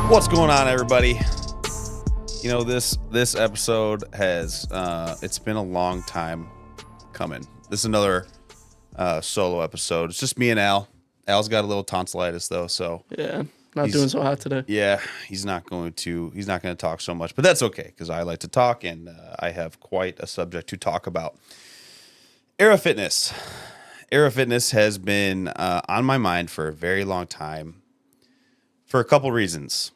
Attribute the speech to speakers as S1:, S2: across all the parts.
S1: What's going on, everybody? You know, this episode has it's been a long time coming. This is another solo episode. It's just me and Al. Al's got a little tonsillitis though, so
S2: yeah, not doing so hot today.
S1: Yeah, he's not going to talk so much, but that's okay because I like to talk and I have quite a subject to talk about. Era Fitness. Era Fitness has been on my mind for a very long time for a couple reasons.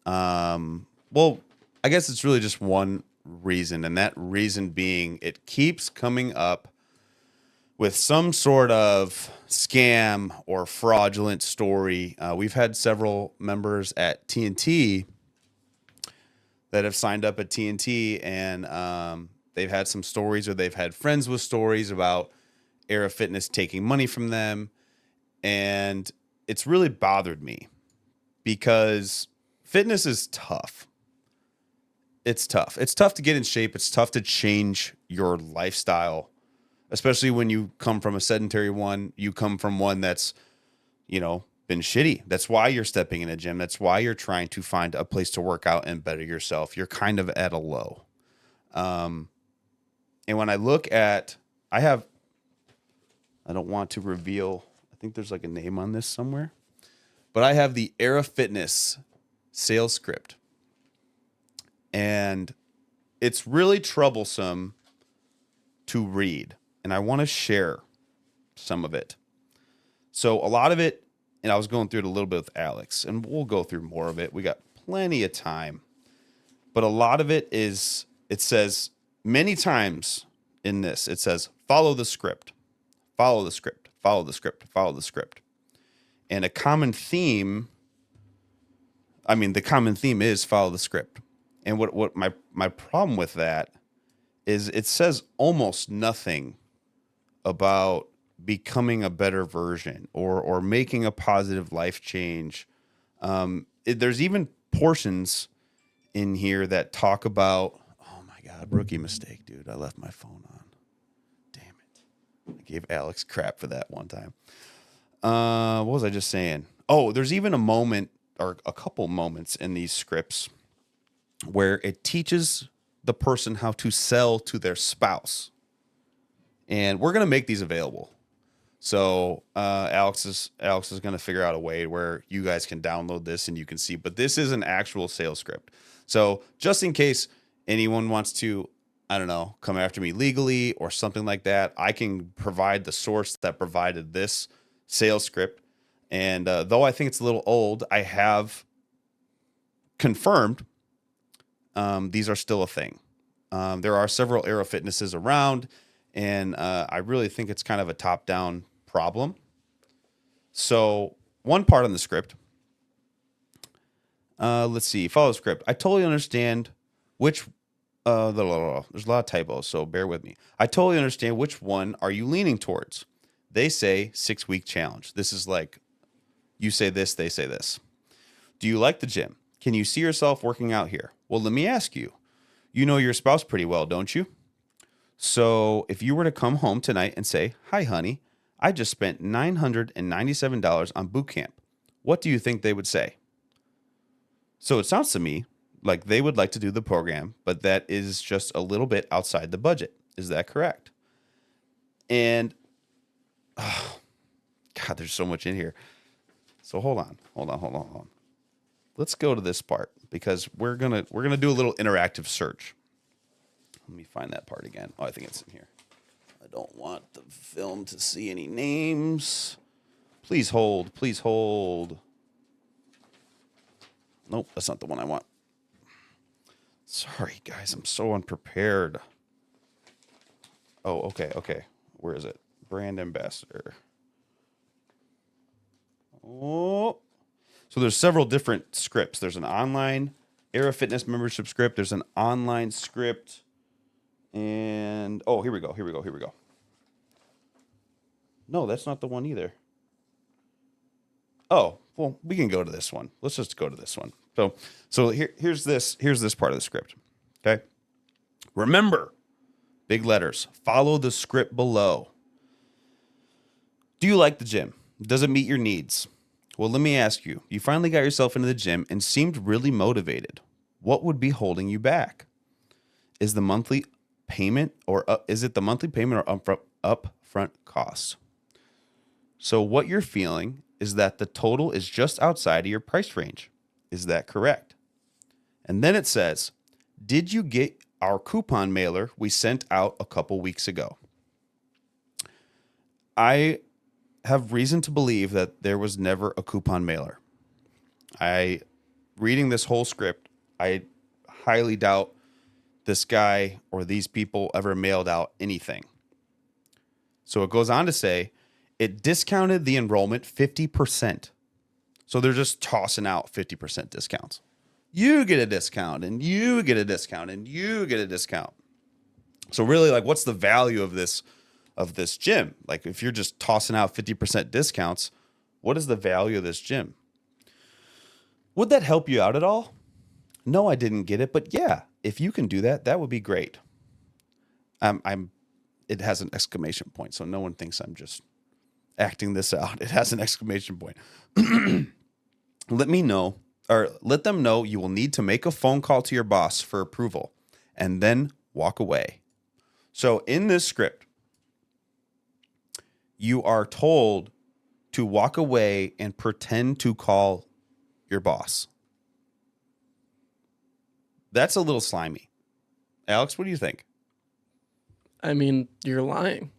S1: Well, I guess it's really just one reason, and that reason being it keeps coming up with some sort of scam or fraudulent story. We've had several members at TNT that have signed up at TNT, and they've had some stories, or they've had friends with stories about Era Fitness taking money from them, and it's really bothered me because fitness is tough. It's tough. It's tough to get in shape. It's tough to change your lifestyle, especially when you come from a sedentary one. You come from one that's, been shitty. That's why you're stepping in a gym. That's why you're trying to find a place to work out and better yourself. You're kind of at a low. And when I look at, I don't want to reveal, I think there's like a name on this somewhere, but I have the Era Fitness sales script. And it's really troublesome to read. And I want to share some of it. So a lot of it, and I was going through it a little bit with Alex, and we'll go through more of it. We got plenty of time. But a lot of it is, it says many times in this, it says, follow the script, follow the script, follow the script, follow the script. And the common theme is follow the script. And what my problem with that is it says almost nothing about becoming a better version or making a positive life change. There's even portions in here that talk about, oh my God, rookie mistake, dude. I left my phone on. Damn it. I gave Alex crap for that one time. What was I just saying? Oh, there's even a moment or a couple moments in these scripts where it teaches the person how to sell to their spouse. And we're going to make these available. So Alex is going to figure out a way where you guys can download this and you can see. But this is an actual sales script. So just in case anyone wants to, come after me legally or something like that, I can provide the source that provided this sales script. And though I think it's a little old, I have confirmed these are still a thing. There are several Era Fitnesses around, and I really think it's kind of a top-down problem. So one part on the script, let's see, follow the script. I totally understand which, there's a lot of typos, so bear with me. I totally understand which one are you leaning towards. They say 6-week challenge. This is like, you say this, they say this. Do you like the gym? Can you see yourself working out here? Well, let me ask you. You know your spouse pretty well, don't you? So if you were to come home tonight and say, hi, honey, I just spent $997 on boot camp, what do you think they would say? So it sounds to me like they would like to do the program, but that is just a little bit outside the budget. Is that correct? And, oh, God, there's so much in here. So hold on. Let's go to this part because we're gonna do a little interactive search. Let me find that part again. Oh, I think it's in here. I don't want the film to see any names. Please hold. Please hold. Nope, that's not the one I want. Sorry, guys. I'm so unprepared. Oh, okay. Where is it? Brand ambassador. Oh. So there's several different scripts. There's an online Era Fitness membership script. There's an online script. And, oh, here we go. No, that's not the one either. Oh, well, we can go to this one. Let's just go to this one. So here's this part of the script. Okay. Remember, big letters, follow the script below. Do you like the gym? Does it meet your needs? Well, let me ask you. You finally got yourself into the gym and seemed really motivated. What would be holding you back? Is the monthly payment or is it the monthly payment or upfront cost? So what you're feeling is that the total is just outside of your price range. Is that correct? And then it says, did you get our coupon mailer we sent out a couple weeks ago? I have reason to believe that there was never a coupon mailer. Reading this whole script, I highly doubt this guy or these people ever mailed out anything. So it goes on to say it discounted the enrollment 50%. So they're just tossing out 50% discounts. You get a discount and you get a discount and you get a discount. So really, like, what's the value of this gym? Like, if you're just tossing out 50% discounts, what is the value of this gym? Would that help you out at all? No, I didn't get it, but yeah, if you can do that, that would be great. It has an exclamation point, so no one thinks I'm just acting this out. It has an exclamation point. Let them know you will need to make a phone call to your boss for approval and then walk away. So in this script, you are told to walk away and pretend to call your boss. That's a little slimy. Alex, what do you think?
S2: I mean, you're lying.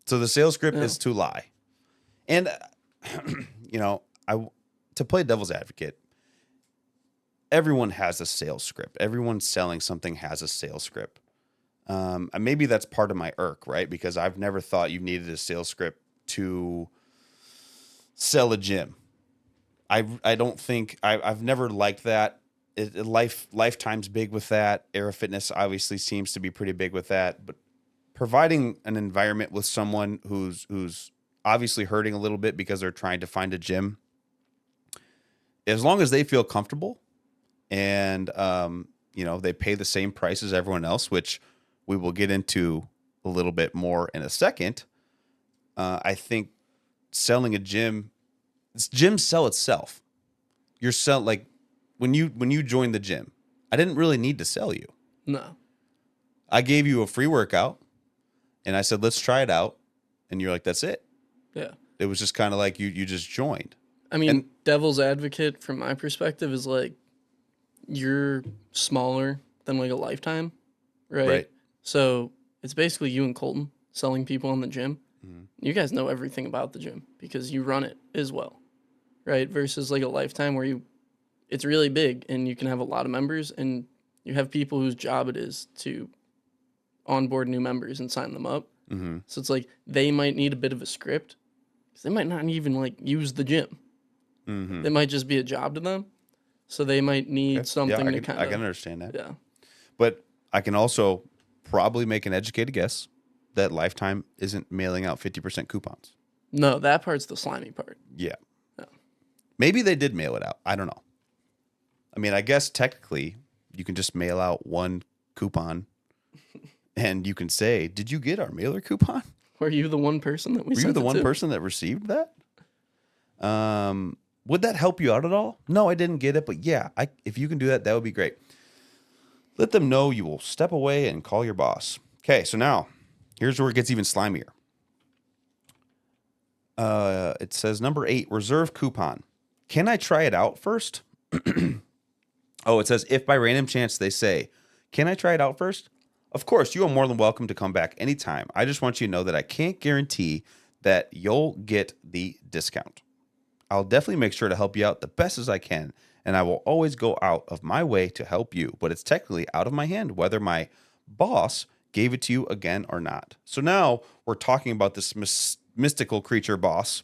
S1: So the sales script is to lie. And, to play devil's advocate, everyone has a sales script. Everyone selling something has a sales script. And maybe that's part of my irk, right? Because I've never thought you needed a sales script to sell a gym. I don't think I've never liked that. Lifetime's big with that. Era Fitness obviously seems to be pretty big with that. But providing an environment with someone who's obviously hurting a little bit because they're trying to find a gym, as long as they feel comfortable and they pay the same price as everyone else, which we will get into a little bit more in a second. I think selling a gym, gyms sell itself. When you joined the gym, I didn't really need to sell you.
S2: No.
S1: I gave you a free workout and I said, let's try it out. And you're like, that's it.
S2: Yeah.
S1: It was just kind of like you just joined.
S2: I mean, devil's advocate from my perspective is like, you're smaller than like a Lifetime, right? So it's basically you and Colton selling people in the gym. Mm-hmm. You guys know everything about the gym because you run it as well, right? Versus like a Lifetime where it's really big and you can have a lot of members and you have people whose job it is to onboard new members and sign them up. Mm-hmm. So it's like they might need a bit of a script because they might not even like use the gym. Mm-hmm. It might just be a job to them. So they might need something to kind of...
S1: I can understand that.
S2: Yeah.
S1: But I can also probably make an educated guess that Lifetime isn't mailing out 50% coupons.
S2: No, that part's the slimy part.
S1: Yeah. Maybe they did mail it out. I don't know. I mean, I guess technically you can just mail out one coupon and you can say, did you get our mailer coupon?
S2: Were you the one person that we
S1: sent it to? Were you the one person that received that? Would that help you out at all? No, I didn't get it, but yeah, if you can do that, that would be great. Let them know you will step away and call your boss. Okay, so now, here's where it gets even slimier. It says number 8, reserve coupon. Can I try it out first? Oh, it says if by random chance they say, can I try it out first? Of course, you are more than welcome to come back anytime. I just want you to know that I can't guarantee that you'll get the discount. I'll definitely make sure to help you out the best as I can, and I will always go out of my way to help you, but it's technically out of my hand whether my boss gave it to you again or not. So now we're talking about this mystical creature boss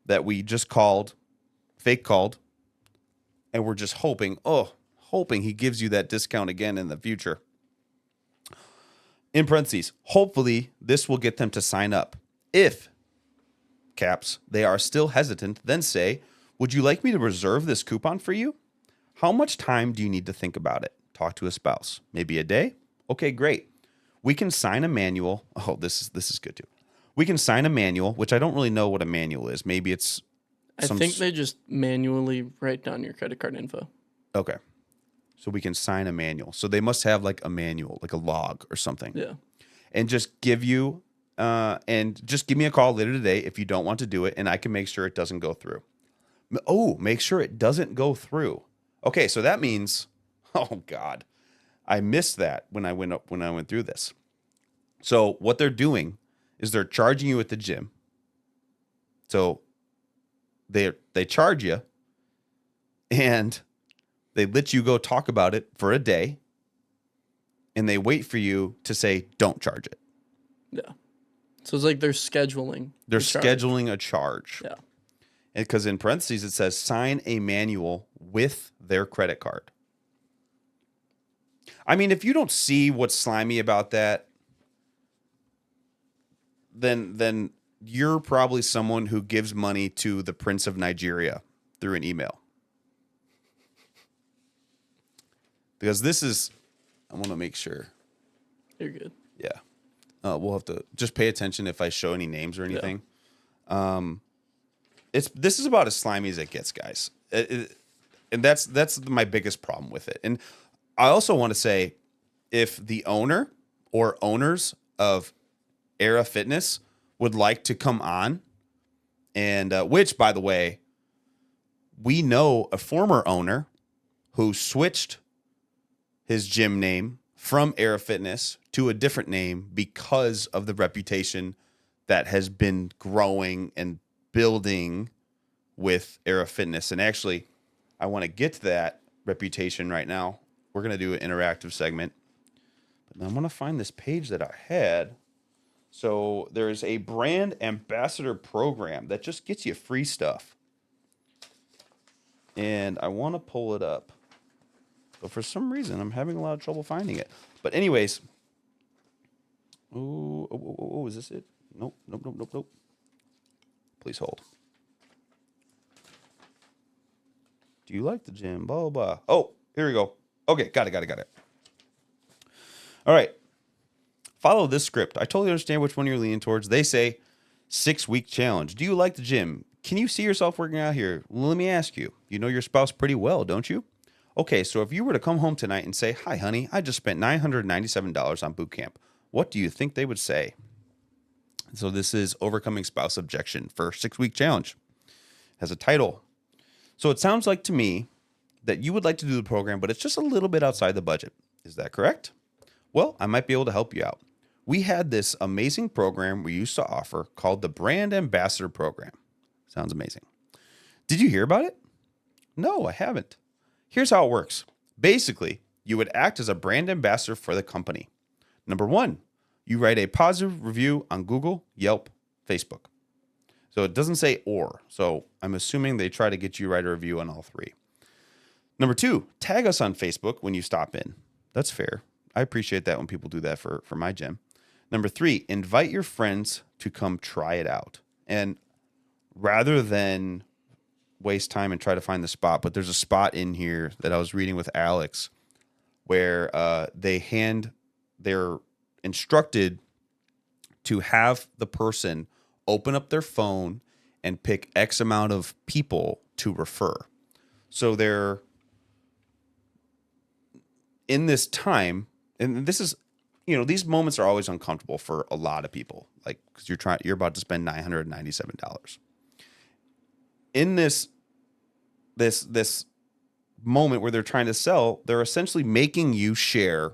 S1: that we just fake called, and we're just hoping he gives you that discount again in the future. In parentheses, hopefully this will get them to sign up. If caps, they are still hesitant, then say, would you like me to reserve this coupon for you? How much time do you need to think about it? Talk to a spouse. Maybe a day? Okay, great. We can sign a manual. Oh, this is good too. We can sign a manual, which I don't really know what a manual is. Maybe it's
S2: I think they just manually write down your credit card info.
S1: Okay. So we can sign a manual. So they must have like a manual, like a log or something.
S2: Yeah.
S1: And just give you, and just give me a call later today if you don't want to do it, and I can make sure it doesn't go through. Oh, make sure it doesn't go through. Okay, so that means, oh God, I missed that when I went through this. So what they're doing is they're charging you at the gym. So they charge you, and they let you go talk about it for a day, and they wait for you to say, don't charge it.
S2: Yeah. So it's like they're scheduling.
S1: They're scheduling a charge.
S2: Yeah.
S1: And because in parentheses, it says sign a manual with their credit card. I mean, if you don't see what's slimy about that, then you're probably someone who gives money to the Prince of Nigeria through an email. Because this is, I want to make sure.
S2: You're good.
S1: Yeah. We'll have to just pay attention if I show any names or anything. Yeah. This is about as slimy as it gets, guys. And that's my biggest problem with it. And I also want to say, if the owner or owners of Era Fitness would like to come on, and which, by the way, we know a former owner who switched his gym name from Era Fitness to a different name because of the reputation that has been growing and building with Era Fitness. And actually, I want to get to that reputation right now. We're going to do an interactive segment. But I'm going to find this page that I had. So there's a brand ambassador program that just gets you free stuff. And I want to pull it up. But for some reason, I'm having a lot of trouble finding it. But anyways. Oh, is this it? Nope. Please hold. Do you like the gym? Blah, blah, blah. Oh, here we go. Okay, got it. All right. Follow this script. I totally understand which one you're leaning towards. They say 6-week challenge. Do you like the gym? Can you see yourself working out here? Well, let me ask you. You know your spouse pretty well, don't you? Okay, so if you were to come home tonight and say, hi, honey, I just spent $997 on boot camp, what do you think they would say? So this is Overcoming Spouse Objection for 6-week challenge. It has a title. So it sounds like to me that you would like to do the program, but it's just a little bit outside the budget. Is that correct? Well, I might be able to help you out. We had this amazing program we used to offer called the Brand Ambassador Program. Sounds amazing. Did you hear about it? No, I haven't. Here's how it works. Basically, you would act as a brand ambassador for the company. Number 1, you write a positive review on Google, Yelp, Facebook. So it doesn't say or. So I'm assuming they try to get you to write a review on all 3. Number 2, tag us on Facebook when you stop in. That's fair. I appreciate that when people do that for my gym. Number 3, invite your friends to come try it out. And rather than waste time and try to find the spot, but there's a spot in here that I was reading with Alex where they're instructed to have the person open up their phone and pick X amount of people to refer. So they're in this time, and this is, these moments are always uncomfortable for a lot of people, like, because you're about to spend $997. In this moment where they're trying to sell, they're essentially making you share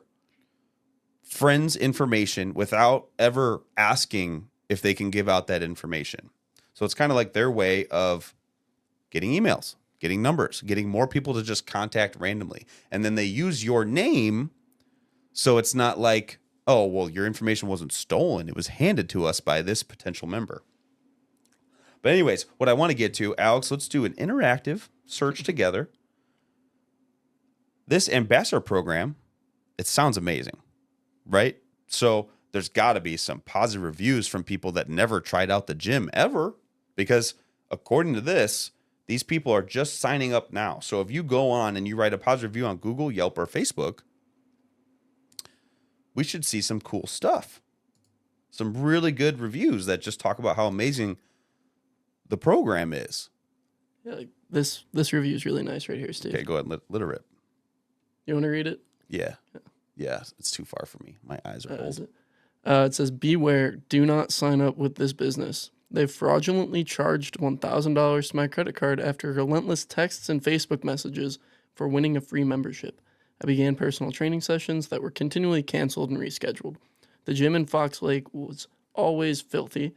S1: friends' information without ever asking if they can give out that information. So it's kind of like their way of getting emails, getting numbers, getting more people to just contact randomly. And then they use your name, so it's not like, oh, well, your information wasn't stolen. It was handed to us by this potential member. But anyways, what I want to get to, Alex, let's do an interactive search together. This ambassador program, it sounds amazing, right? So there's got to be some positive reviews from people that never tried out the gym ever, because according to this, these people are just signing up now. So if you go on and you write a positive review on Google, Yelp, or Facebook, we should see some cool stuff. Some really good reviews that just talk about how amazing the program is.
S2: Yeah, like this review is really nice right here, Steve.
S1: Okay, go ahead. Let it rip.
S2: You want to read it?
S1: Yeah. Yeah, it's too far for me. My eyes are old.
S2: It says, beware, do not sign up with this business. They've fraudulently charged $1,000 to my credit card after relentless texts and Facebook messages for winning a free membership. I began personal training sessions that were continually canceled and rescheduled. The gym in Fox Lake was always filthy.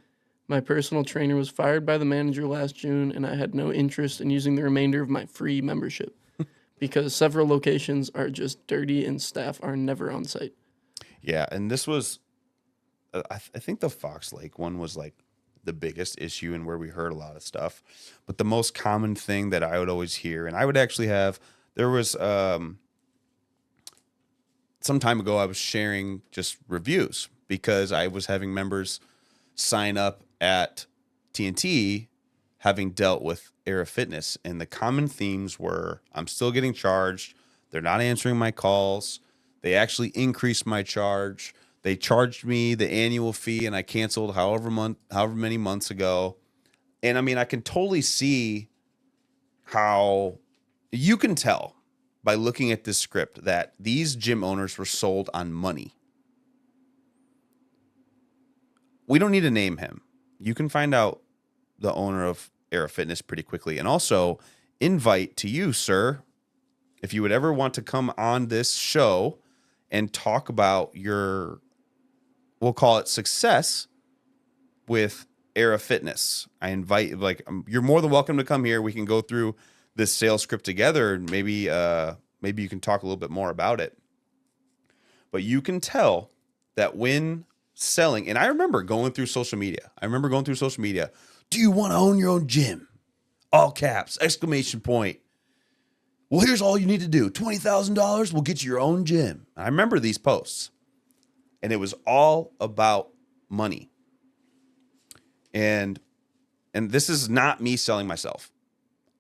S2: My personal trainer was fired by the manager last June, and I had no interest in using the remainder of my free membership because several locations are just dirty and staff are never on site.
S1: Yeah, and this was, I think the Fox Lake one was like the biggest issue and where we heard a lot of stuff. But the most common thing that I would always hear, and I would actually have, there was some time ago I was sharing just reviews because I was having members sign up at TNT having dealt with Era Fitness. And the common themes were, I'm still getting charged. They're not answering my calls. They actually increased my charge. They charged me the annual fee and I canceled however many months ago. And I mean, I can totally see how you can tell by looking at this script that these gym owners were sold on money. We don't need to name him. You can find out the owner of Era Fitness pretty quickly. And also invite to you, sir, if you would ever want to come on this show and talk about your, we'll call it success with Era Fitness. I invite, you're more than welcome to come here. We can go through this sales script together and maybe you can talk a little bit more about it. But you can tell that when selling, and I remember going through social media. Do you want to own your own gym? All caps, exclamation point. Well, here's all you need to do. $20,000 will get you your own gym. I remember these posts. And it was all about money. And this is not me selling myself.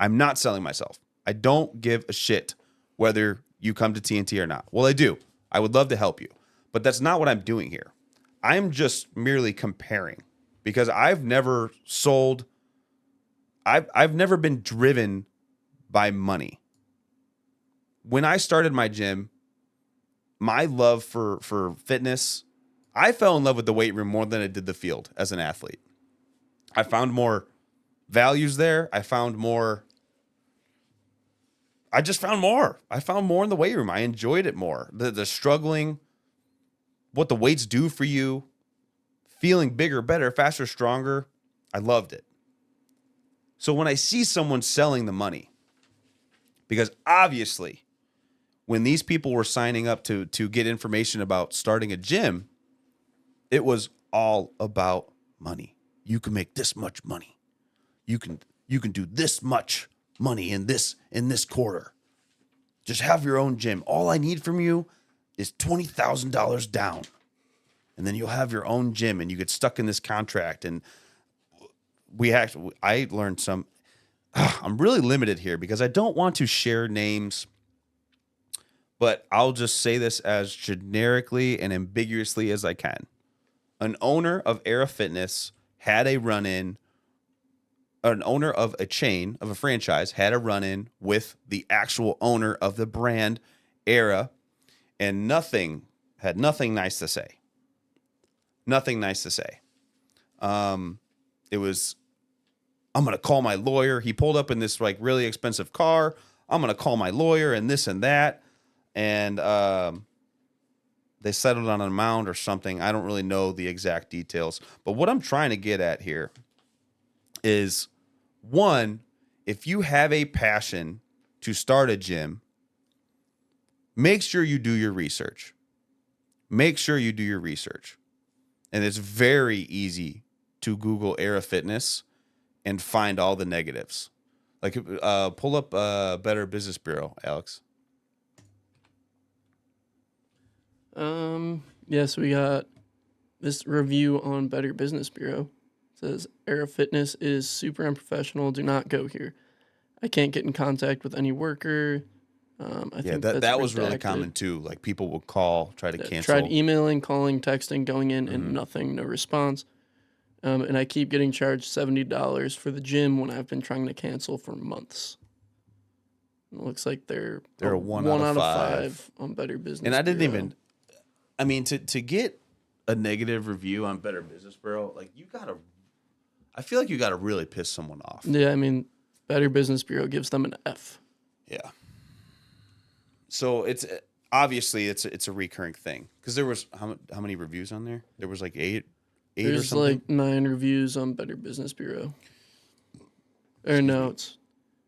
S1: I'm not selling myself. I don't give a shit whether you come to TNT or not. Well, I do. I would love to help you. But that's not what I'm doing here. I'm just merely comparing because I've never sold. I've never been driven by money. When I started my gym, my love for fitness, I fell in love with the weight room more than I did the field as an athlete. I found more values there. I just found more. I found more in the weight room. I enjoyed it more. The struggling, what the weights do for you, feeling bigger, better, faster, stronger. I loved it. So when I see someone selling the money, because obviously when these people were signing up to get information about starting a gym, it was all about money. You can make this much money. You can do this much money in this quarter. Just have your own gym. All I need from you is $20,000 down. And then you'll have your own gym and you get stuck in this contract. And I learned some, I'm really limited here because I don't want to share names, but I'll just say this as generically and ambiguously as I can. An owner of Era Fitness had a run-in, an owner of a chain, of a franchise, had a run-in with the actual owner of the brand Era, and had nothing nice to say. Nothing nice to say. It was, I'm going to call my lawyer. He pulled up in this like really expensive car. I'm going to call my lawyer and this and that. And they settled on an amount or something. I don't really know the exact details. But what I'm trying to get at here is, one, if you have a passion to start a gym, make sure you do your research. And it's very easy to Google Era Fitness and find all the negatives. Like, pull up Better Business Bureau, Alex.
S2: Yes, we got this review on Better Business Bureau. It says, Era Fitness is super unprofessional. Do not go here. I can't get in contact with any worker. I think
S1: that was really common too. Like people would call, try to cancel.
S2: Tried emailing, calling, texting, going in, and nothing, no response. And I keep getting charged $70 for the gym when I've been trying to cancel for months. It looks like they're
S1: They're a 1 out of 5
S2: on Better Business
S1: And I didn't
S2: Bureau.
S1: even. I mean, to get a negative review on Better Business Bureau, like you gotta. I feel like you gotta really piss someone off.
S2: Yeah, I mean, Better Business Bureau gives them an F.
S1: Yeah. So it's obviously it's a recurring thing because there was how many reviews on there? There was like eight or
S2: There's
S1: something.
S2: like 9 reviews on Better Business Bureau. Or no, it's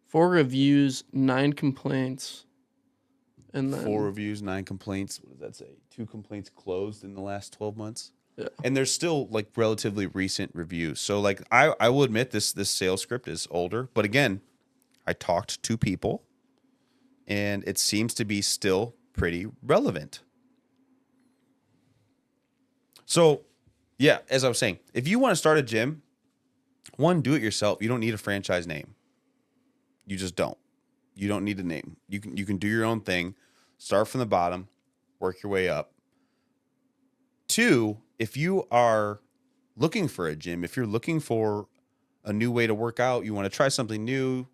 S2: 4 reviews, 9 complaints, and then
S1: 4 reviews, 9 complaints. What does that say? 2 complaints closed in the last 12 months.
S2: Yeah.
S1: And there's still like relatively recent reviews. So like I will admit this sales script is older, but again, I talked to people and it seems to be still pretty relevant. So, yeah, as I was saying, if you want to start a gym, one, do it yourself. You don't need a franchise name. You just don't. You don't need a name. You can do your own thing. Start from the bottom, work your way up. 2, if you are looking for a gym, if you're looking for a new way to work out, you want to try something new,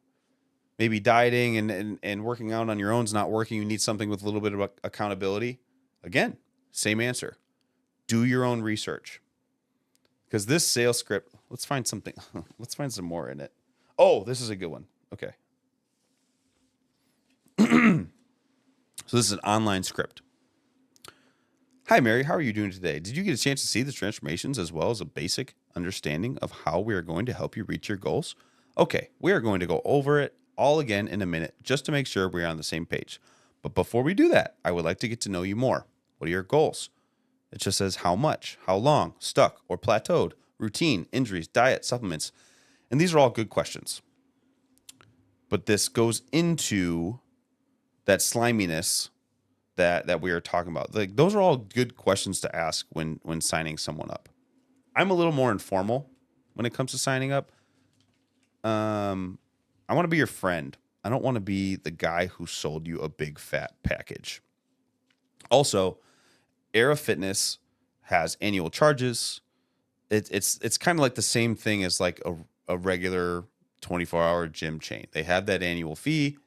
S1: maybe dieting and working out on your own is not working, you need something with a little bit of accountability. Again, same answer. Do your own research. Because this sales script, let's find something. Let's find some more in it. Oh, this is a good one. Okay. So this is an online script. Hi, Mary. How are you doing today? Did you get a chance to see the transformations as well as a basic understanding of how we are going to help you reach your goals? Okay, we are going to go over it all again in a minute just to make sure we're on the same page. But before we do that, I would like to get to know you more. What are your goals? It just says how much, how long, stuck or plateaued, routine, injuries, diet, supplements. And these are all good questions. But this goes into that sliminess that we are talking about. Like those are all good questions to ask when signing someone up. I'm a little more informal when it comes to signing up. I want to be your friend. I don't want to be the guy who sold you a big fat package. Also, Era Fitness has annual charges. It's kind of like the same thing as like a regular 24-hour gym chain. They have that annual fee.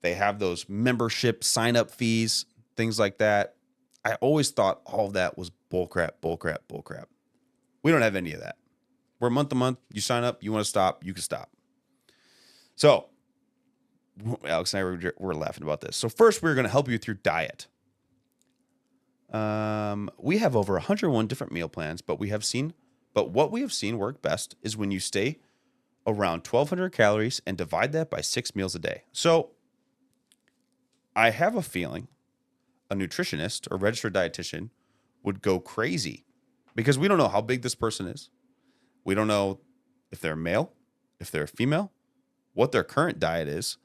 S1: They have those membership sign-up fees, things like that. I always thought all of that was bullcrap. We don't have any of that. We're month to month. You sign up. You want to stop. You can stop. So, Alex and I were laughing about this. So first, we're going to help you through diet. We have over 101 different meal plans, but what we have seen work best is when you stay around 1,200 calories and divide that by 6 meals a day. So I have a feeling a nutritionist or registered dietitian would go crazy because we don't know how big this person is. We don't know if they're a male, if they're a female, what their current diet is.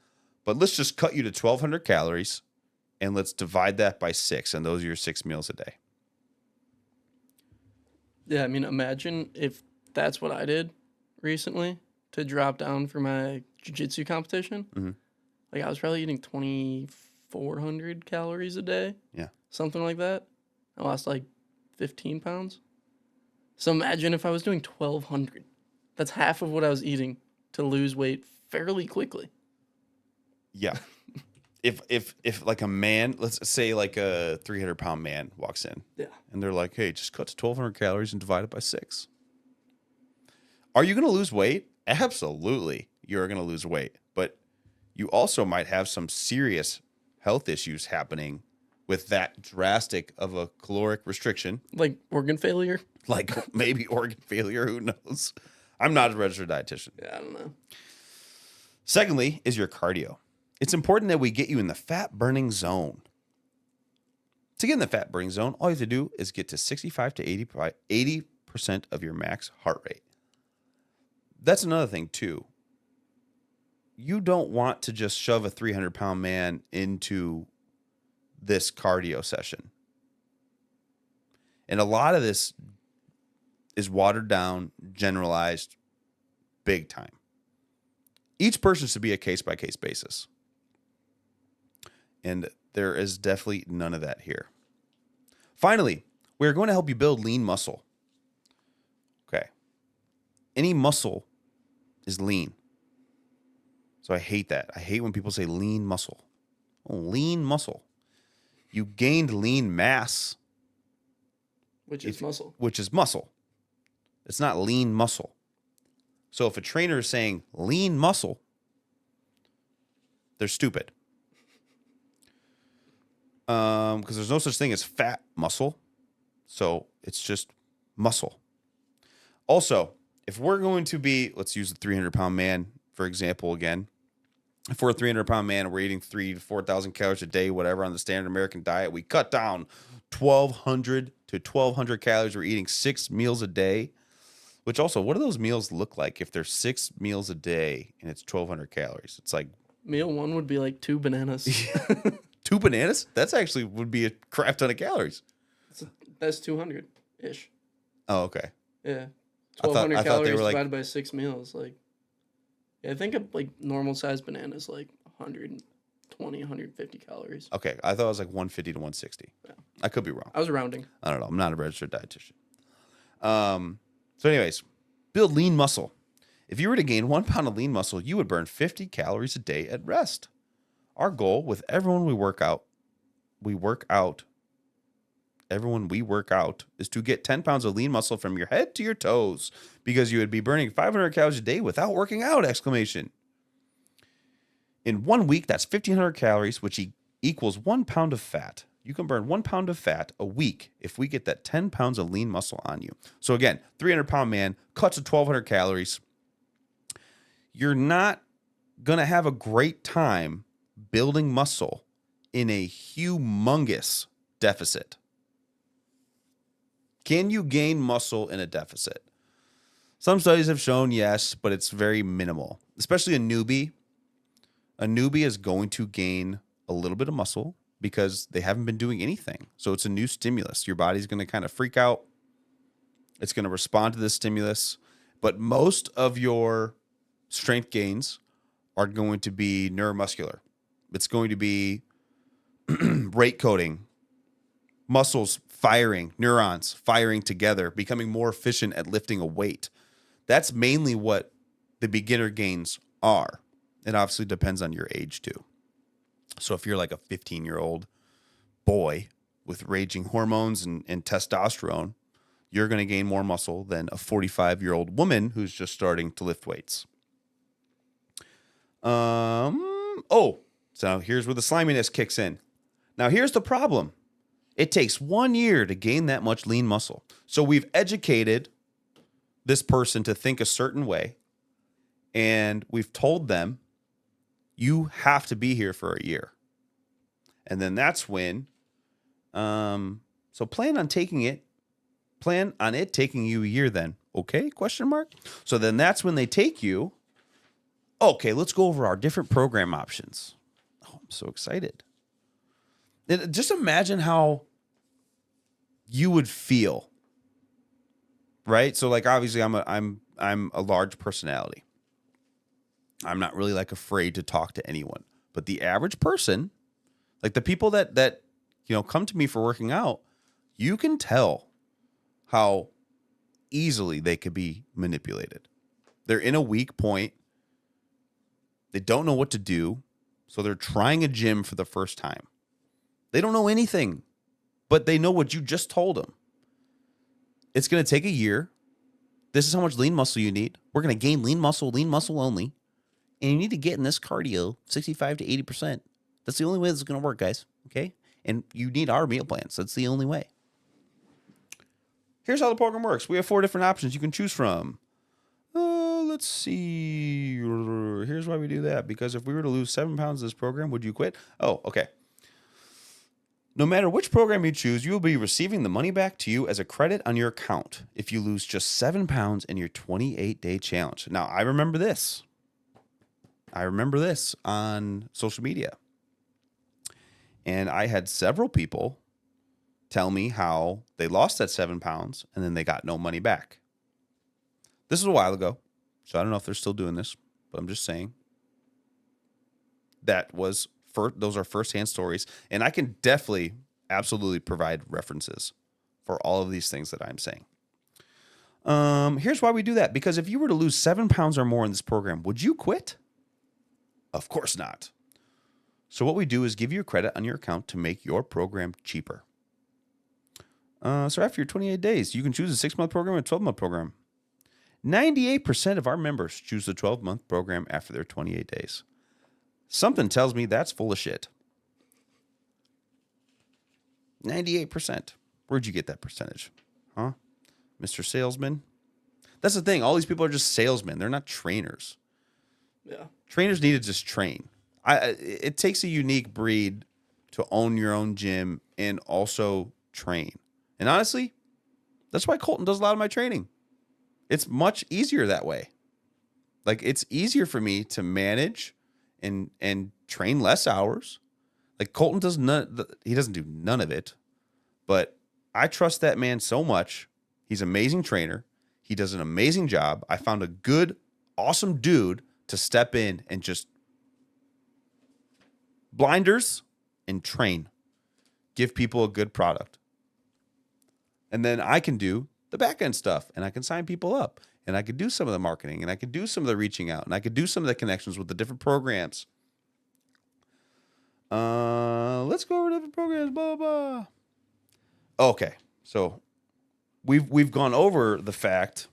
S1: But let's just cut you to 1,200 calories and let's divide that by 6, and those are your 6 meals a day.
S2: Yeah, I mean, imagine if that's what I did recently to drop down for my jiu-jitsu competition.
S1: Mm-hmm.
S2: Like, I was probably eating 2,400 calories a day.
S1: Yeah.
S2: Something like that. I lost like 15 pounds. So imagine if I was doing 1,200. That's half of what I was eating to lose weight fairly quickly.
S1: Yeah. If like a man, let's say like a 300-pound man walks in.
S2: Yeah.
S1: And they're like, hey, just cut to 1,200 calories and divide it by 6. Are you going to lose weight? Absolutely. You're going to lose weight. But you also might have some serious health issues happening with that drastic of a caloric restriction.
S2: Like organ failure?
S1: Like maybe organ failure. Who knows? I'm not a registered dietitian.
S2: Yeah, I don't know.
S1: Secondly is your cardio. It's important that we get you in the fat burning zone. To get in the fat burning zone, all you have to do is get to 65 to 80% of your max heart rate. That's another thing too. You don't want to just shove a 300-pound man into this cardio session. And a lot of this is watered down, generalized, big time. Each person should be a case-by-case basis. And there is definitely none of that here. Finally, we're going to help you build lean muscle. Okay. any muscle is lean. So I hate that. I hate when people say lean muscle. Oh, lean muscle. You gained lean mass,
S2: which is muscle.
S1: Which is muscle. It's not lean muscle. So if a trainer is saying lean muscle, they're stupid. Because there's no such thing as fat muscle. So it's just muscle. Also, if we're going to be, let's use the 300-pound man, for example, again. If we're a 300-pound man and we're eating 3,000 to 4,000 calories a day, whatever, on the standard American diet, we cut down 1,200 to 1,200 calories. We're eating 6 meals a day, which also, what do those meals look like if there's 6 meals a day and it's 1,200 calories? It's like...
S2: Meal one would be like 2 bananas.
S1: 2 bananas? That's actually would be a crap ton of calories.
S2: That's 200-ish.
S1: Oh, okay.
S2: Yeah. 1,200
S1: I thought
S2: calories
S1: they were
S2: divided by 6 meals. Like, yeah, I think a normal sized banana is like 120, 150 calories.
S1: Okay, I thought it was like 150 to 160. Yeah. I could be wrong.
S2: I was rounding.
S1: I don't know. I'm not a registered dietitian. So anyways, build lean muscle. If you were to gain 1 pound of lean muscle, you would burn 50 calories a day at rest. Our goal with everyone we work out is to get 10 pounds of lean muscle from your head to your toes, because you would be burning 500 calories a day without working out! In 1 week, that's 1,500 calories, which equals 1 pound of fat. You can burn 1 pound of fat a week if we get that 10 pounds of lean muscle on you. So again, 300-pound man cuts to 1,200 calories. You're not going to have a great time building muscle in a humongous deficit. Can you gain muscle in a deficit? Some studies have shown yes, but it's very minimal. Especially a newbie. A newbie is going to gain a little bit of muscle because they haven't been doing anything. So it's a new stimulus. Your body's going to kind of freak out. It's going to respond to this stimulus. But most of your strength gains are going to be neuromuscular. It's going to be rate coding, muscles firing, neurons firing together, becoming more efficient at lifting a weight. That's mainly what the beginner gains are. It obviously depends on your age too. So if you're like a 15-year-old boy with raging hormones and testosterone, you're going to gain more muscle than a 45-year-old woman who's just starting to lift weights. So here's where the sliminess kicks in. Now here's the problem. It takes 1 year to gain that much lean muscle. So we've educated this person to think a certain way, and we've told them, you have to be here for a year. And then that's when, so plan on it taking you a year then. Okay? Question mark. So then that's when they take you. Okay, let's go over our different program options. Oh, I'm so excited. Just imagine how you would feel, right? So like, obviously I'm a large personality. I'm not really like afraid to talk to anyone, but the average person, like the people that come to me for working out, you can tell how easily they could be manipulated. They're in a weak point. They don't know what to do. So they're trying a gym for the first time. They don't know anything, but they know what you just told them. It's going to take a year. This is how much lean muscle you need. We're going to gain lean muscle only. And you need to get in this cardio 65 to 80%. That's the only way this is going to work, guys. Okay? And you need our meal plans. That's the only way. Here's how the program works. We have 4 different options you can choose from. Let's see. Here's why we do that. Because if we were to lose 7 pounds in this program, would you quit? Oh, okay. No matter which program you choose, you will be receiving the money back to you as a credit on your account if you lose just 7 pounds in your 28-day challenge. Now, I remember this on social media. And I had several people tell me how they lost that 7 pounds and then they got no money back. This was a while ago, so I don't know if they're still doing this, but I'm just saying those are firsthand stories, and I can definitely, absolutely provide references for all of these things that I'm saying. Here's why we do that. Because if you were to lose 7 pounds or more in this program, would you quit? Of course not. So what we do is give you a credit on your account to make your program cheaper. So after your 28 days, you can choose a 6-month program or a 12-month program. 98% of our members choose the 12-month program after their 28 days. Something tells me that's full of shit. 98%. Where'd you get that percentage? Huh? Mr. Salesman? That's the thing. All these people are just salesmen. They're not trainers.
S2: Yeah.
S1: Trainers need to just train. It takes a unique breed to own your own gym and also train. And honestly, that's why Colton does a lot of my training. It's much easier that way. Like, it's easier for me to manage and train less hours. Like, Colton does he doesn't do none of it, but I trust that man so much. He's an amazing trainer. He does an amazing job. I found a good, awesome dude to step in and just blinders and train. Give people a good product. And then I can do the back end stuff, and I can sign people up, and I could do some of the marketing, and I could do some of the reaching out, and I could do some of the connections with the different programs. Let's go over different programs, blah, blah. Okay, so we've gone over the fact.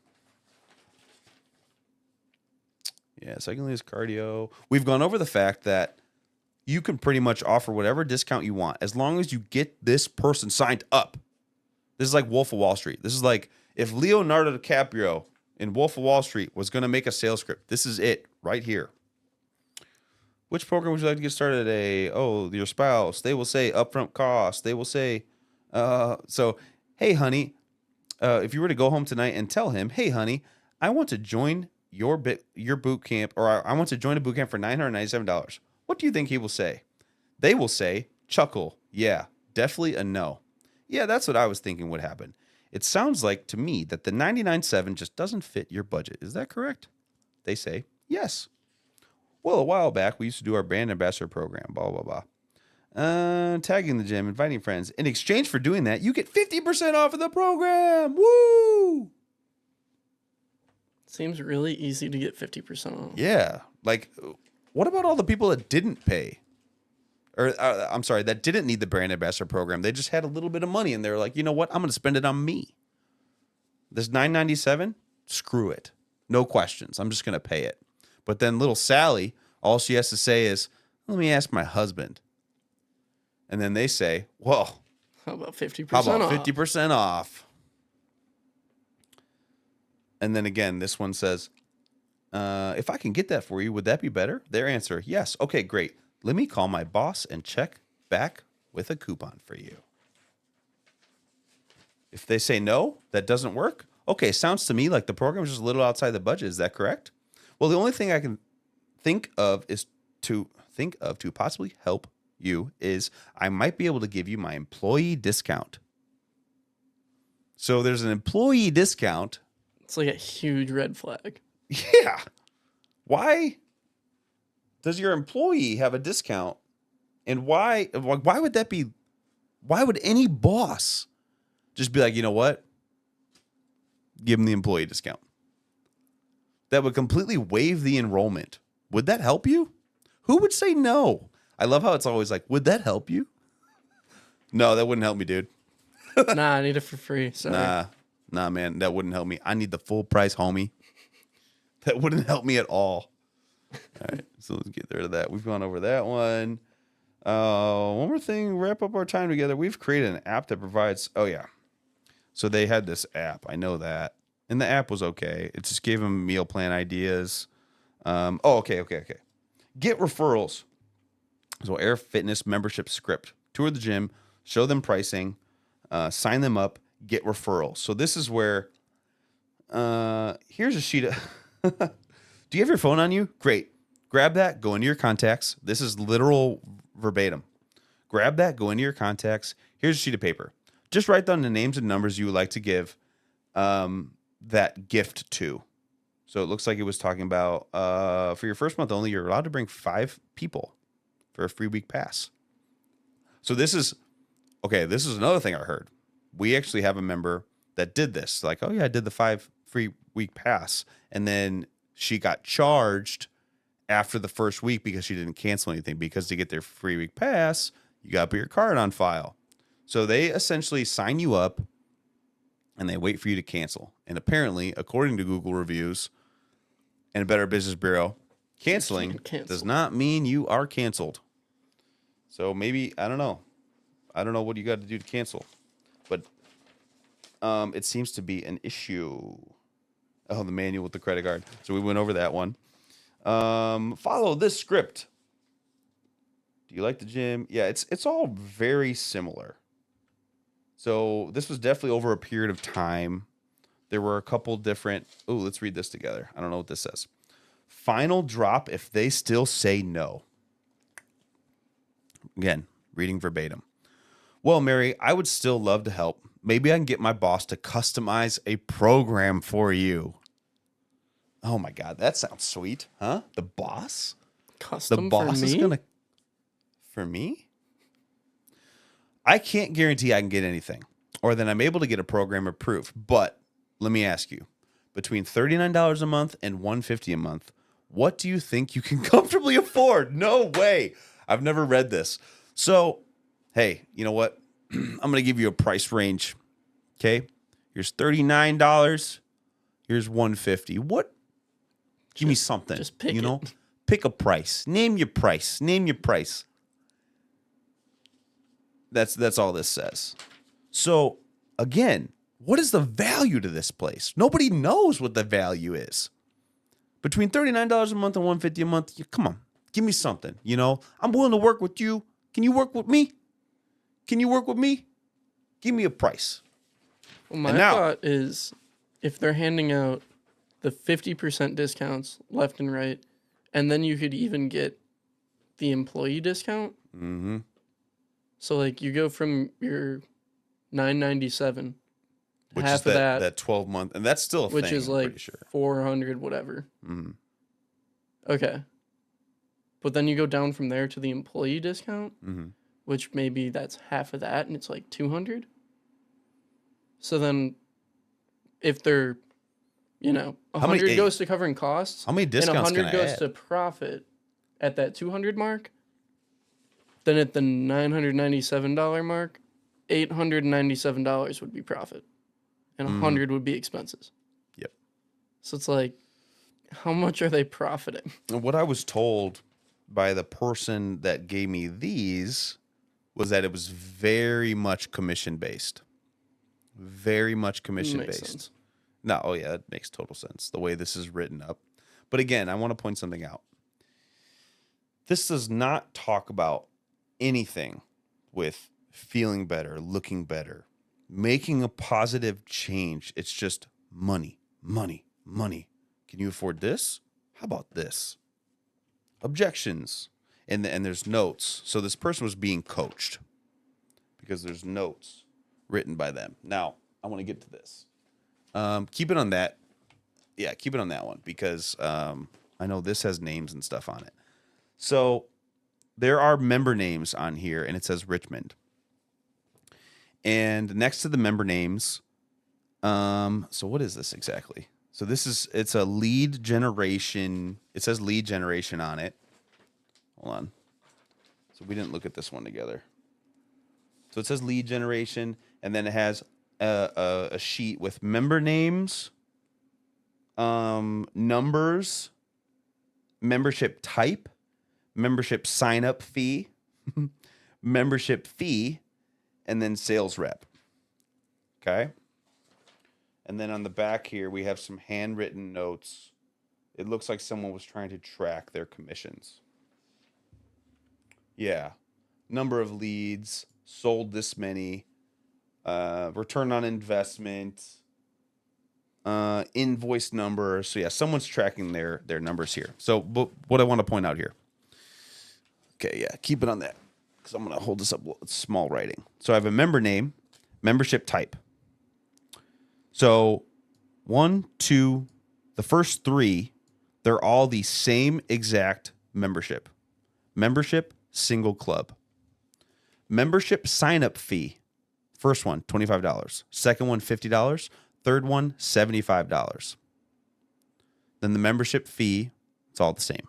S1: Yeah, secondly is cardio. We've gone over the fact that you can pretty much offer whatever discount you want as long as you get this person signed up. This is like Wolf of Wall Street. This is like if Leonardo DiCaprio in Wolf of Wall Street was going to make a sales script. This is it right here. Which program would you like to get started today? Oh, your spouse. They will say upfront cost. They will say, hey, honey, if you were to go home tonight and tell him, hey, honey, I want to join your boot camp, or I want to join a boot camp for $997. What do you think he will say? They will say, chuckle. Yeah, definitely a no. Yeah, that's what I was thinking would happen. It sounds like to me that the 99.7 just doesn't fit your budget. Is that correct? They say, yes. Well, a while back, we used to do our brand ambassador program, blah, blah, blah. Tagging the gym, inviting friends. In exchange for doing that, you get 50% off of the program. Woo!
S2: Seems really easy to get 50% off.
S1: Yeah. Like, what about all the people that didn't pay? Or, I'm sorry, that didn't need the brand ambassador program. They just had a little bit of money, and they were like, you know what? I'm going to spend it on me. This $997, screw it. No questions. I'm just going to pay it. But then little Sally, all she has to say is, let me ask my husband. And then they say, well,
S2: how about 50%
S1: how about
S2: off?
S1: 50% off? And then again, this one says, if I can get that for you, would that be better? Their answer, yes. Okay, great. Let me call my boss and check back with a coupon for you. If they say no, that doesn't work. Okay, sounds to me like the program is just a little outside the budget. Is that correct? Well, the only thing I can think of to possibly help you is I might be able to give you my employee discount. So there's an employee discount.
S2: It's like a huge red flag.
S1: Yeah. Why does your employee have a discount? And why would that be? Why would any boss just be like, you know what? Give them the employee discount. That would completely waive the enrollment. Would that help you? Who would say no? I love how it's always like, would that help you? No, that wouldn't help me, dude.
S2: Nah, I need it for free. Sorry.
S1: Nah, man, that wouldn't help me. I need the full price, homie. That wouldn't help me at all. All right, so let's get rid of that. We've gone over that one. One more thing, wrap up our time together. We've created an app that provides, oh yeah. So they had this app. I know that. And the app was okay. It just gave them meal plan ideas. Okay. Get referrals. So Air Fitness membership script. Tour the gym, show them pricing, sign them up, get referrals. So this is where, here's a sheet of, do you have your phone on you? Great. Grab that, go into your contacts. This is literal verbatim. Grab that, go into your contacts. Here's a sheet of paper. Just write down the names and numbers you would like to give that gift to. So it looks like it was talking about for your first month only, you're allowed to bring 5 people for a free week pass. So this is another thing I heard. We actually have a member that did this. Like, oh yeah, I did the free week pass. And then she got charged after the first week because she didn't cancel anything, because to get their free week pass, you got to put your card on file. So they essentially sign you up and they wait for you to cancel. And apparently, according to Google reviews and a Better Business Bureau, canceling does not mean you are canceled. So maybe, I don't know. I don't know what you got to do to cancel. But it seems to be an issue. Oh, the manual with the credit card. So we went over that one. Follow this script. Do you like the gym? Yeah, it's all very similar. So this was definitely over a period of time. There were a couple different... Oh, let's read this together. I don't know what this says. Final drop if they still say no. Again, reading verbatim. Well, Mary, I would still love to help. Maybe I can get my boss to customize a program for you. Oh my God, that sounds sweet, huh? The boss?
S2: Custom
S1: the boss
S2: for me?
S1: is gonna... For me? I can't guarantee I can get anything, or that I'm able to get a program approved. But let me ask you, between $39 a month and $150 a month, what do you think you can comfortably afford? No way. I've never read this. So, hey, you know what? I'm going to give you a price range. Okay? Here's $39. Here's $150. What? Give me something.
S2: Just pick
S1: it. Pick a price. Name your price. That's all this says. So, again, what is the value to this place? Nobody knows what the value is. Between $39 a month and $150 a month, come on, give me something. I'm willing to work with you. Can you work with me? Give me a price.
S2: Well, my thought is, if they're handing out the 50% discounts left and right, and then you could even get the employee discount.
S1: Mm-hmm.
S2: So, like, you go from your $997,
S1: which
S2: half
S1: is
S2: of
S1: that 12-month, and that's still a
S2: which
S1: thing,
S2: is
S1: I'm
S2: like
S1: pretty sure.
S2: 400 whatever.
S1: Mm-hmm.
S2: Okay. But then you go down from there to the employee discount, which maybe that's half of that, and it's like 200. So then, if they're, 100 goes to covering costs,
S1: how many discounts
S2: and 100 goes to profit at that 200 mark, then at the $997 mark, $897 would be profit, and 100 would be expenses.
S1: Yep.
S2: So it's like, how much are they profiting?
S1: And what I was told by the person that gave me these was that it was very much commission based. Very much commission based.
S2: Sense.
S1: No, oh yeah, it makes total sense the way this is written up. But again, I want to point something out. This does not talk about anything with feeling better, looking better, making a positive change. It's just money, money, money. Can you afford this? How about this? Objections. And there's notes. So this person was being coached because there's notes written by them. Now, I want to get to this. Keep it on that. Yeah, keep it on that one because I know this has names and stuff on it. So there are member names on here, and it says Richmond. And next to the member names, so what is this exactly? So it's a lead generation. It says lead generation on it. Hold on. So we didn't look at this one together. So it says lead generation, and then it has a sheet with member names, numbers, membership type, membership sign up fee, membership fee, and then sales rep. Okay. And then on the back here, we have some handwritten notes. It looks like someone was trying to track their commissions. Yeah. Number of leads, sold this many, return on investment, invoice number. So yeah, someone's tracking their numbers here. So what I want to point out here. Okay, yeah, keep it on that because I'm going to hold this up with small writing. So I have a member name, membership type. So 1, 2, the first 3, they're all the same exact membership. Membership, single club. Membership sign-up fee. First one, $25. Second one, $50. Third one, $75. Then the membership fee, it's all the same.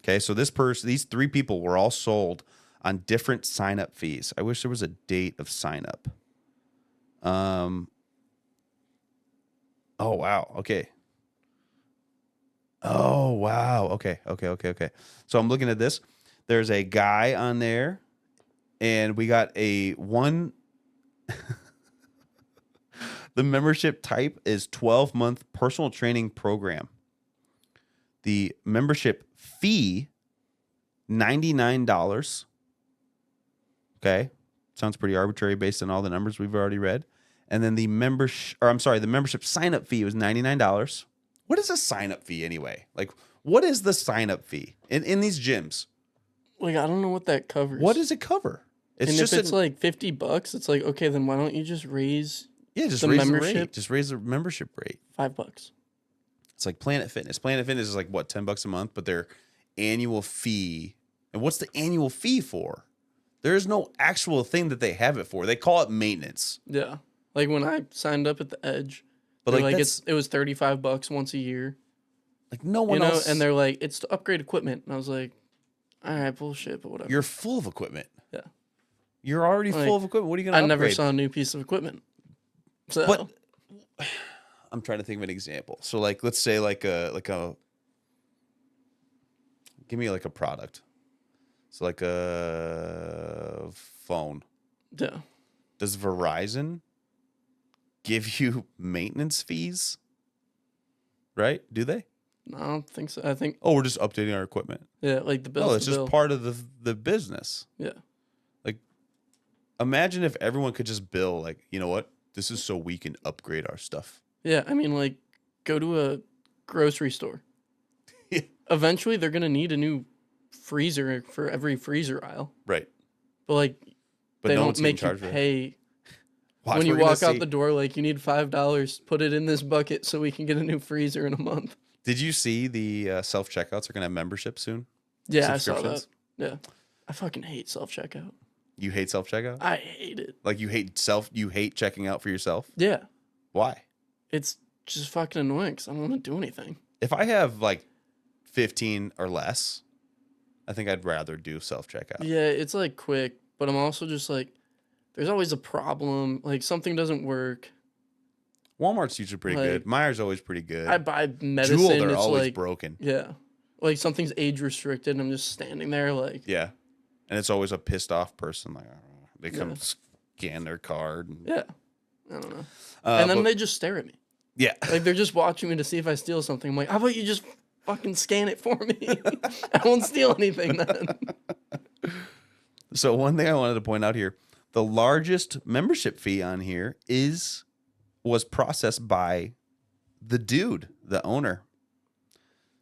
S1: Okay, so these three people were all sold on different sign-up fees. I wish there was a date of sign-up. Oh, wow. Okay. Oh, wow. Okay. So I'm looking at this. There's a guy on there, and we got the membership type is 12-month personal training program. The membership fee, $99. Okay. Sounds pretty arbitrary based on all the numbers we've already read. And then the membership sign-up fee was $99. What is a sign-up fee anyway? Like, what is the sign-up fee in these gyms?
S2: Like, I don't know what that covers.
S1: What does it cover?
S2: If it's like $50, it's like, okay, then why don't you just raise
S1: raise
S2: membership?
S1: the rate. Just raise the membership rate.
S2: $5.
S1: It's like Planet Fitness. Planet Fitness is like, what, $10 a month? But their annual fee. And what's the annual fee for? There is no actual thing that they have it for. They call it maintenance.
S2: Yeah. Like when I signed up at the Edge,
S1: but
S2: like it was $35 once a year.
S1: Like no one else.
S2: And they're like, it's to upgrade equipment. And I was like, all right, bullshit, but whatever.
S1: You're full of equipment.
S2: Yeah.
S1: You're already full of equipment. What are you going to upgrade?
S2: I never saw a new piece of equipment. So.
S1: But I'm trying to think of an example. So like, let's say give me like a product. So like a phone.
S2: Yeah.
S1: Does Verizon give you maintenance fees? Right? Do they?
S2: No, I don't think so. I think.
S1: Oh, we're just updating our equipment.
S2: Yeah, like the bill.
S1: No, it's just part of the business.
S2: Yeah.
S1: Like, imagine if everyone could just bill like, you know what? This is so we can upgrade our stuff.
S2: Yeah, I mean, like, go to a grocery store.
S1: Yeah.
S2: Eventually, they're gonna need a new freezer for every freezer aisle.
S1: Right.
S2: But they
S1: no
S2: don't make you pay. When you walk out the door, like, you need $5, put it in this bucket so we can get a new freezer in a month.
S1: Did you see the self-checkouts are going to have membership soon?
S2: Yeah, I saw that. Yeah. I fucking hate self-checkout.
S1: You hate self-checkout?
S2: I hate it.
S1: Like you hate checking out for yourself?
S2: Yeah.
S1: Why?
S2: It's just fucking annoying because I don't want to do anything.
S1: If I have like 15 or less, I think I'd rather do self-checkout.
S2: Yeah, it's like quick, but I'm also just like, there's always a problem. Like something doesn't work.
S1: Walmart's usually pretty good. Meijer's always pretty good.
S2: I buy medicine.
S1: Jewel, they're
S2: it's
S1: always
S2: like,
S1: broken.
S2: Yeah. Like something's age restricted and I'm just standing there like.
S1: Yeah. And it's always a pissed off person. Like, they come scan their card. And,
S2: yeah. I don't know. And then they just stare at me.
S1: Yeah.
S2: Like they're just watching me to see if I steal something. I'm like, how about you just fucking scan it for me? I won't steal anything then.
S1: So one thing I wanted to point out here, the largest membership fee on here was processed by the dude, the owner.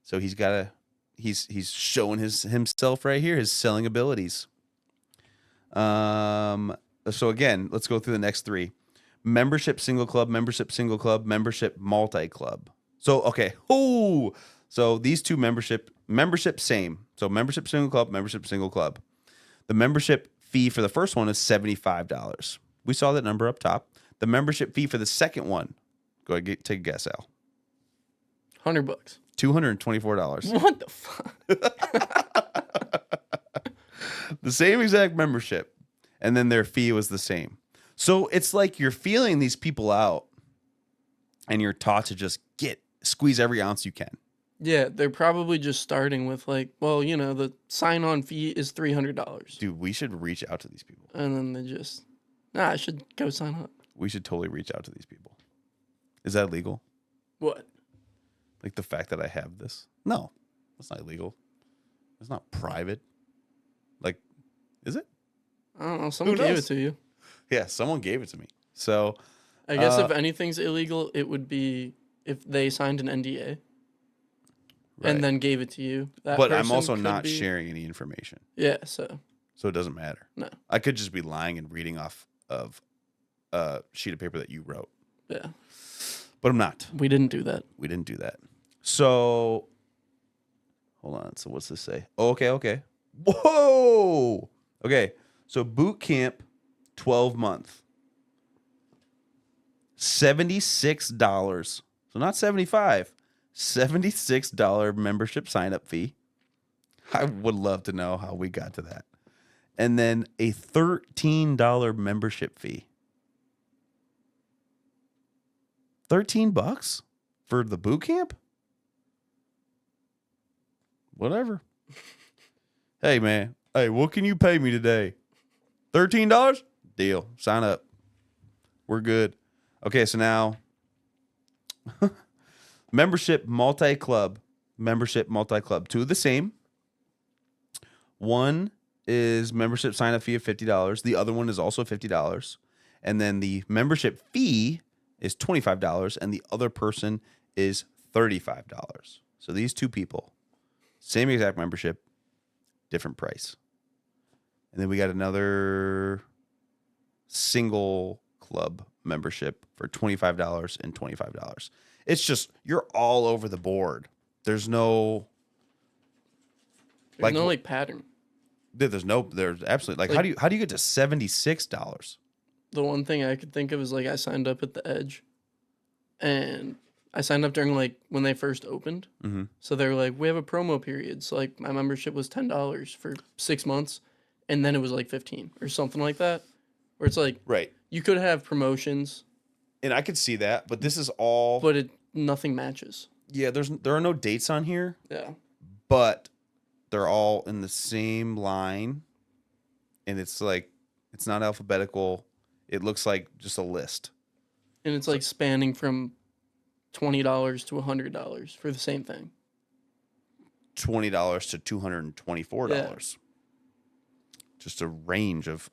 S1: So he's showing himself right here, his selling abilities. So again, let's go through the next three. Membership single club, membership multi-club. So okay. Oh, so these two membership same. So membership single club. The membership fee for the first one is $75. We saw that number up top. The membership fee for the second one, go ahead, take a guess, Al.
S2: $100.
S1: $224.
S2: What the fuck?
S1: The same exact membership, and then their fee was the same. So it's like you're feeling these people out, and you're taught to just squeeze every ounce you can.
S2: Yeah, they're probably just starting with like, well, the sign-on fee is $300.
S1: Dude, we should reach out to these people.
S2: And then they just, I should go sign up.
S1: We should totally reach out to these people. Is that illegal?
S2: What?
S1: Like the fact that I have this? No, that's not illegal. It's not private. Like, is it?
S2: I don't know. Someone gave it to you.
S1: Yeah, someone gave it to me. So
S2: I guess if anything's illegal, it would be if they signed an NDA. Right. And then gave it to you.
S1: But I'm also not sharing any information.
S2: Yeah, so
S1: it doesn't matter.
S2: No.
S1: I could just be lying and reading off of a sheet of paper that you wrote.
S2: Yeah.
S1: But I'm not.
S2: We didn't do that.
S1: So, hold on. So what's this say? Oh, okay. Whoa! Okay, so boot camp, 12-month. $76. So not 75, $76 membership sign-up fee. I would love to know how we got to that. And then a $13 membership fee. $13 for the boot camp? Whatever. Hey, man. Hey, what can you pay me today? $13? Deal. Sign up. We're good. Okay, so now membership multi-club. Two of the same. One is membership sign-up fee of $50. The other one is also $50. And then the membership fee is $25, and the other person is $35. So these two people, same exact membership, different price. And then we got another single club membership for $25 and $25. It's just, you're all over the board. There's no
S2: pattern.
S1: There's absolutely how do you get to $76?
S2: The one thing I could think of is I signed up at the Edge, and I signed up during when they first opened.
S1: Mm-hmm.
S2: So they were like, we have a promo period. So my membership was $10 for 6 months, and then it was $15 or something like that. Where it's
S1: right,
S2: you could have promotions,
S1: and I could see that, but this is all.
S2: But nothing matches.
S1: Yeah, there are no dates on here.
S2: Yeah,
S1: but they're all in the same line, and it's it's not alphabetical. It looks like just a list.
S2: And it's spanning from $20 to $100 for the same thing.
S1: $20 to $224.
S2: Yeah.
S1: Just a range of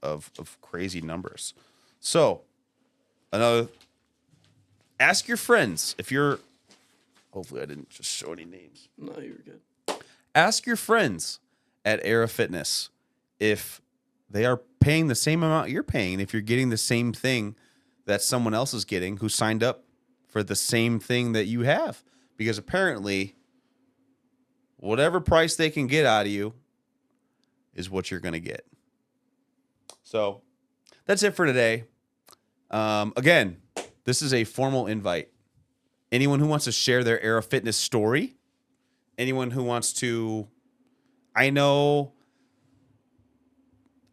S1: crazy numbers. So, ask your friends if you're. Hopefully, I didn't just show any names.
S2: No, you were good.
S1: Ask your friends at Era Fitness if they are paying the same amount you're paying, if you're getting the same thing that someone else is getting who signed up for the same thing that you have. Because apparently, whatever price they can get out of you is what you're going to get. So that's it for today. Again, this is a formal invite. Anyone who wants to share their Era Fitness story, anyone who wants to, I know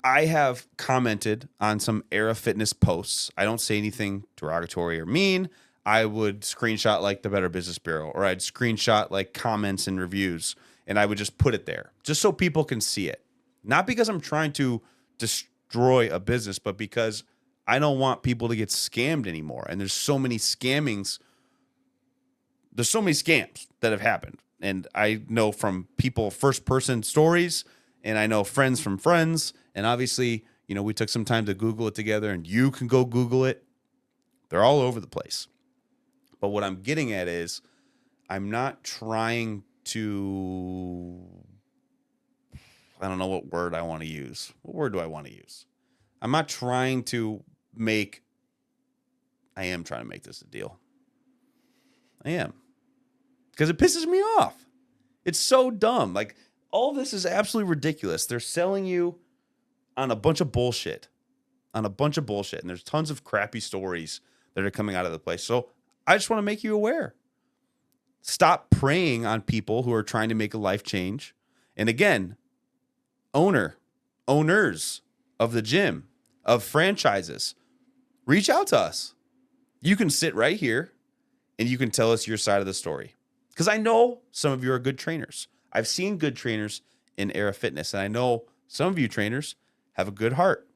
S1: I have commented on some Era Fitness posts. I don't say anything derogatory or mean. I would screenshot the Better Business Bureau, or I'd screenshot comments and reviews, and I would just put it there just so people can see it. Not because I'm trying to destroy a business, but because I don't want people to get scammed anymore. And there's so many scammings. There's so many scams that have happened. And I know from people, first person stories, and I know friends from friends. And obviously, we took some time to Google it together, and you can go Google it. They're all over the place. But what I'm getting at is I'm not trying to, I don't know what word I want to use. What word do I want to use? I'm not trying to I am trying to make this a deal. I am. Because it pisses me off. It's so dumb. All this is absolutely ridiculous. They're selling you on a bunch of bullshit. And there's tons of crappy stories that are coming out of the place. So I just want to make you aware. Stop preying on people who are trying to make a life change. And again, owners of the gym, of franchises, reach out to us. You can sit right here and you can tell us your side of the story. Because I know some of you are good trainers. I've seen good trainers in Era Fitness, and I know some of you trainers have a good heart.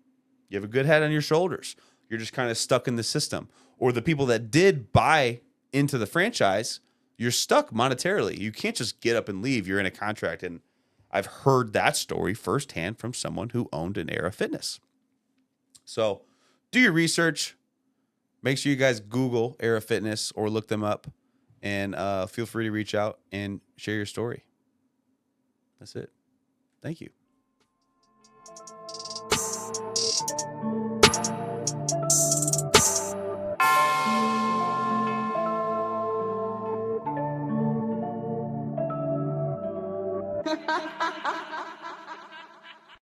S1: You have a good head on your shoulders. You're just kind of stuck in the system. Or the people that did buy into the franchise, you're stuck monetarily. You can't just get up and leave. You're in a contract. And I've heard that story firsthand from someone who owned an Era Fitness. So do your research. Make sure you guys Google Era Fitness or look them up. And feel free to reach out and share your story. That's it. Thank you.